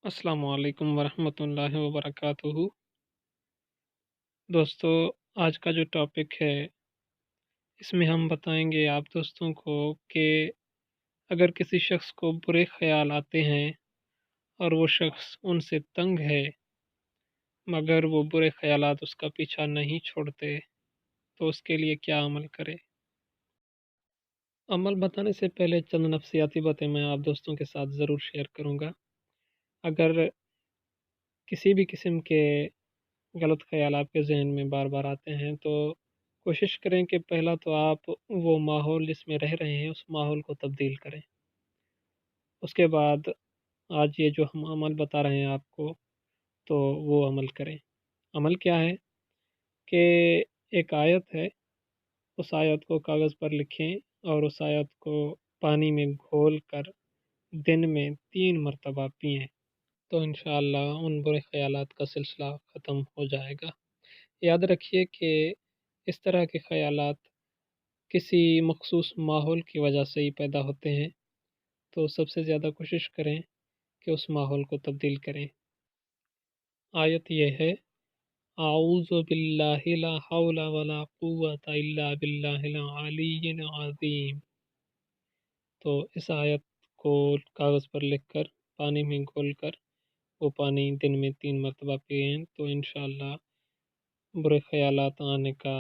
السلام علیکم ورحمۃ اللہ وبرکاتہ۔ دوستو، آج کا جو ٹاپک ہے اس میں ہم بتائیں گے آپ دوستوں کو کہ اگر کسی شخص کو برے خیال آتے ہیں اور وہ شخص ان سے تنگ ہے مگر وہ برے خیالات اس کا پیچھا نہیں چھوڑتے تو اس کے لیے کیا عمل کرے۔ عمل بتانے سے پہلے چند نفسیاتی باتیں میں آپ دوستوں کے ساتھ ضرور شیئر کروں گا۔ اگر کسی بھی قسم کے غلط خیال آپ کے ذہن میں بار بار آتے ہیں تو کوشش کریں کہ پہلا تو آپ وہ ماحول جس میں رہ رہے ہیں اس ماحول کو تبدیل کریں۔ اس کے بعد آج یہ جو ہم عمل بتا رہے ہیں آپ کو تو وہ عمل کریں۔ عمل کیا ہے کہ ایک آیت ہے، اس آیت کو کاغذ پر لکھیں اور اس آیت کو پانی میں گھول کر دن میں 3 مرتبہ پئیں تو انشاءاللہ ان برے خیالات کا سلسلہ ختم ہو جائے گا۔ یاد رکھیے کہ اس طرح کے خیالات کسی مخصوص ماحول کی وجہ سے ہی پیدا ہوتے ہیں، تو سب سے زیادہ کوشش کریں کہ اس ماحول کو تبدیل کریں۔ آیت یہ ہے، اعوذ باللہ لا حول ولا قوۃ الا باللہ العلی العظیم۔ تو اس آیت کو کاغذ پر لکھ کر پانی میں گھول کر وہ پانی دن میں 3 مرتبہ پئیں تو انشاءاللہ برے خیالات آنے کا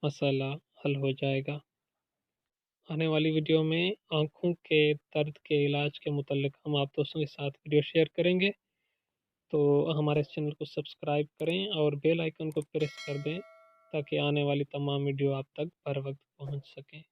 مسئلہ حل ہو جائے گا۔ آنے والی ویڈیو میں آنکھوں کے درد کے علاج کے متعلق ہم آپ دوستوں کے ساتھ ویڈیو شیئر کریں گے، تو ہمارے اس چینل کو سبسکرائب کریں اور بیل آئیکن کو پریس کر دیں تاکہ آنے والی تمام ویڈیو آپ تک بر وقت پہنچ سکیں۔